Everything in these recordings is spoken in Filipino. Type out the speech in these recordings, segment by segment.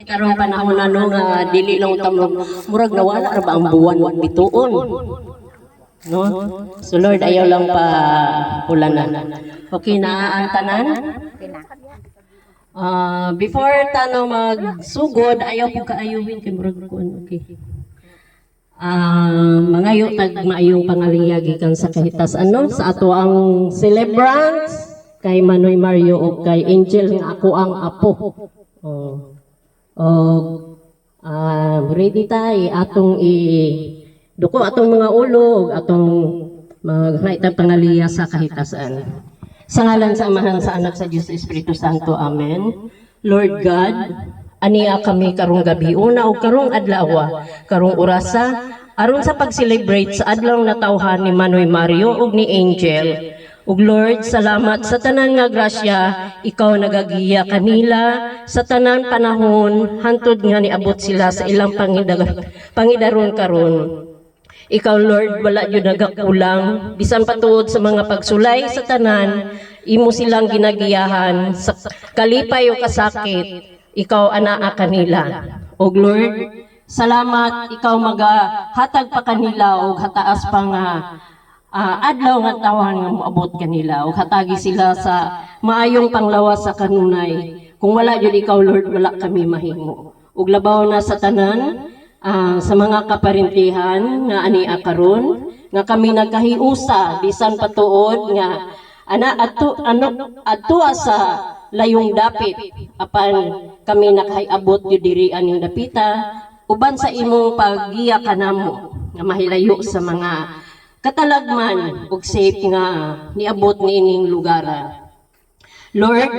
karong panahon ano nga dili lang tamog murag nawala ra ba ang buwan wag bituon. No? So Lord, ayaw lang pa ulanan. Okay na ang tanan? Before tano magsugod, ayaw po kaayuhin kay murag kuan. Okay. Mangayo tag maayong pangaliyag gikan sa kahitas ano sa ato ang celebrants kay Manoy Mario o kay Angel nga ako ang apo. Ready tayo atong duko atong mga ulog atong maghaitag pangaliya sa kahitasan. Sa ngalan sa Amahan sa Anak sa Diyos Espiritu Santo. Amen. Lord God, aniya kami karong gabi una o karong adlaw karong orasa aron sa pag-celebrate sa adlaw na tawhan ni Manoy Mario ug ni Angel. Ug Lord, salamat sa tanan nga grasya, ikaw nagagiya kanila sa tanan panahon hantod nga niabot sila sa ilang pangidaron karon. Ikaw Lord, wala jud nagakulang bisan patuod sa mga pagsulay sa tanan, imo silang ginagiyahan sa kalipay o kasakit, ikaw anaa kanila. Og Lord, salamat ikaw magahatag pa kanila og hataas pa nga adlaw nga tawhan nga moabot kanila o hatagi sila sa maayong panglawas sa kanunay. Kung wala jud ikaw Lord, wala kami mahimo. Ug labaw na sa tanan sa mga kaparintihan nga ania karon nga kami nagkahiusa bisan patuod nga adto sa layong dapit apan kami nakahiabot jud diri aning dapita uban sa imong paggiya kanamo nga mahilayo sa mga katalagman ug safe nga niabot niining lugaran. Lord,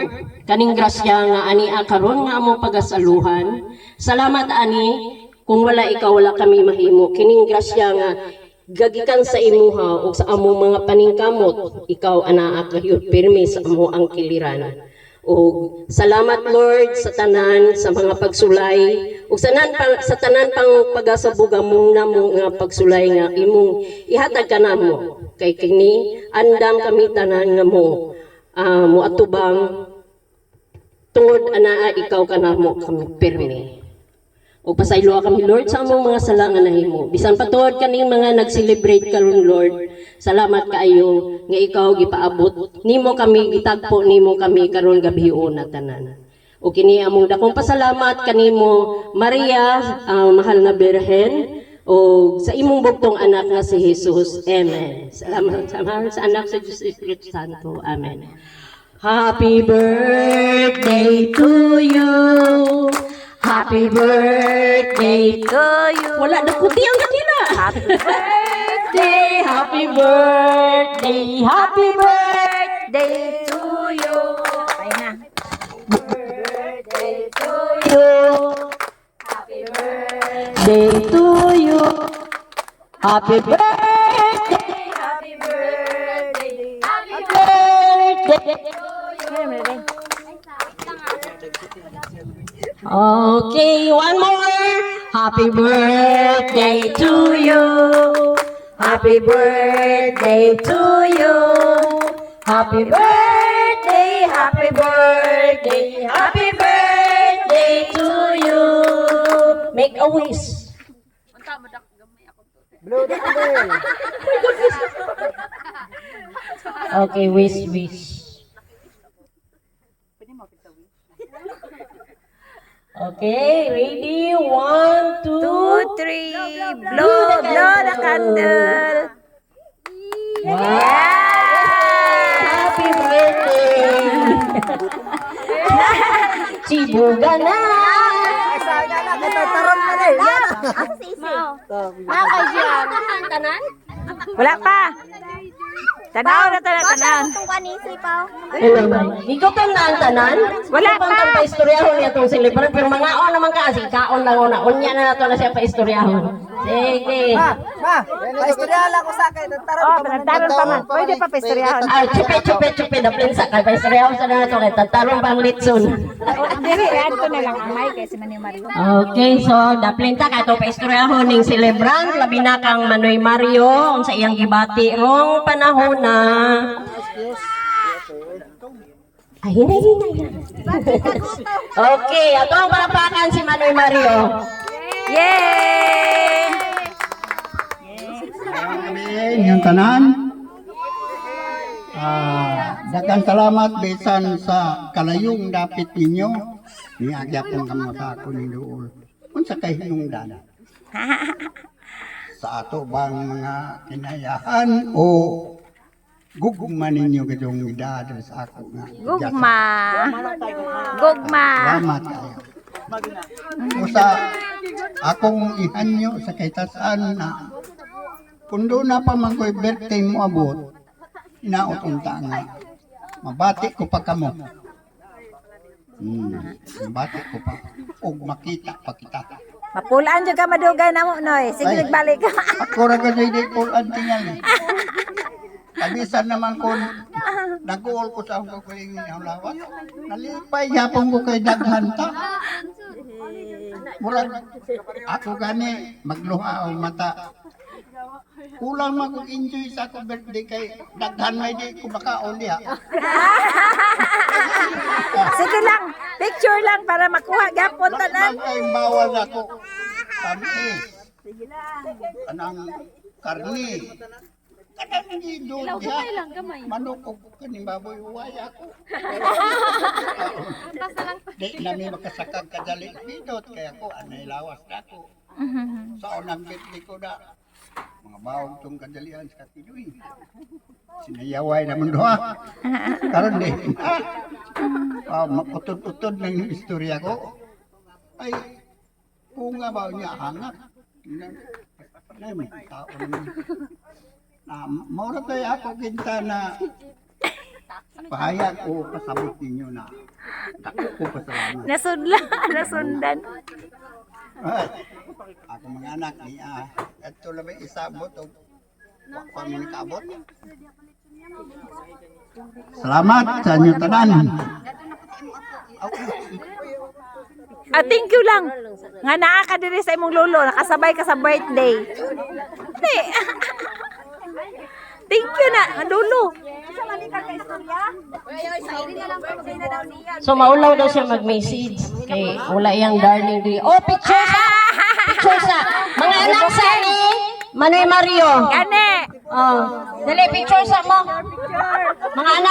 kaning grasya nga ania karon nga among pagasaluhan. Salamat ani kung wala ikaw wala kami mahimo. Kining grasya nga gagikan sa imuha ug sa among mga paningkamot, ikaw anaa kahiyot pirmi sa amo ang kiliran. O salamat Lord sa tanan sa mga pagsulay ug sa tanan pang pagasabug among namo nga pagsulay nga imong ihatag kanamo kay kini andam kami tanan nga mo atubang tungod anaa ikaw kanamo kami pirmi. O pasaylo kami Lord sa among mga sala nga nahimo. Bisan patuod kaning mga nag-celebrate karon Lord. Salamat kaayo nga ikaw gipaabot nimo kami gitagpo nimo kami karon gabion na tanan. O kini among dakong pasalamat kanimo Maria, mahal na Birhen, o sa imong bugtong anak nga si Jesus. Amen. Salamat sa anak sa Diyos Espiritu Santo. Amen. Happy birthday to you. Happy birthday to you. Wala na kuti ang kanila. Happy birthday, happy birthday, happy birthday to you. Ay na. Birthday to you. Happy birthday to you. Happy birthday, happy birthday, happy birthday to you. Okay, one more. Happy birthday to you. Happy birthday to you. Happy birthday, happy birthday, happy birthday to you. Make a wish. Okay, wish. Okay, ready? 1, 2, 3. Blow the candle. Wow! Happy birthday! Sibuga na! Wala pa. Tanaw na tanan. Ikaw pa na ang tanan? Wala pa. Ikaw pa istoryahon niya itong silibran. Pero mga naman kasi, kaon lang una. Unya na nato na siya pa istoryahon. Sige. Paistoryahan lang ko sa akin. Tantaron pa man. Pwede pa paistoryahan. Chupe. Daplin sa kay paistoryahan sa na nato kay tantaron pang litson. Dili, add ko na lang amay kay si Manoy Mario. Okay, so daplin ta kay to paistoryahan ning celebrant labi na kang Manoy Mario sa iyang gibati rong panahon na Ay, hinay na. Okay, ato ang palapakan si Manoy Mario. Yay! Amin, yung tanan. Daghang salamat bisan sa kalayong dapit ninyo. Niagyapon kamo sa ako ni Duol. Unsa kay hinungdan? Sa ato bang mga kinayahan o gugma ninyo kayong edad sa ako nga. Gugma. Gugma. Salamat kayo. Usa akong ihanyo sa kaytasan na kundo na pa man ko'y birthday mo abot, inautunta nga. Mabati ko pa kamo. Mabati ko pa. O makita pa kita. Mapulaan dyan ka madugay na mo, Noy. Sige, Ay. nagbalik ka. Ako ra ka di pulan tingali. Kabisan naman ko nag-uol ko sa akong kuling ng lawas. Nalipay yapon ko kay daghan ta. Murag ako gani magluha ang mata. Kulang man ko enjoy sa akong birthday kay daghan may di ko makaon diha. Sige lang. Picture lang para makuha gapon tanan. Magkay bawal ako. Tamis. Anang karni. Kadang gido diha. Manok ko kaning baboy uway ako. Di nami makasakag kadali bidot kaya ako anay lawas na ako. Sa unang birthday ko na mga bawang tong kadalian sa katiloy. Sinayaway naman doha. Karon di. Makutod-utod ng istorya ko. Ay, kung nga ba niya hangat. May tao naman. Maura tayo ako kinta na pahayag ko pasabot ninyo na dako ko pasalamat. Nasundan. Ay, ako mga anak niya, ito lang may isabot o wakwa mo nakabot. Salamat sa inyo tanan. Thank you lang. Nga naa ka diri sa imong lolo, nakasabay ka sa birthday. Di. Thank you na, nga lolo. So, maulaw daw siya mag-message. Kay wala iyang darling di. Oh, picture sa! Picture sa! Mga anak sa ni Manoy Mario. Gani. Oh, dali, picture sa mo. Mga anak.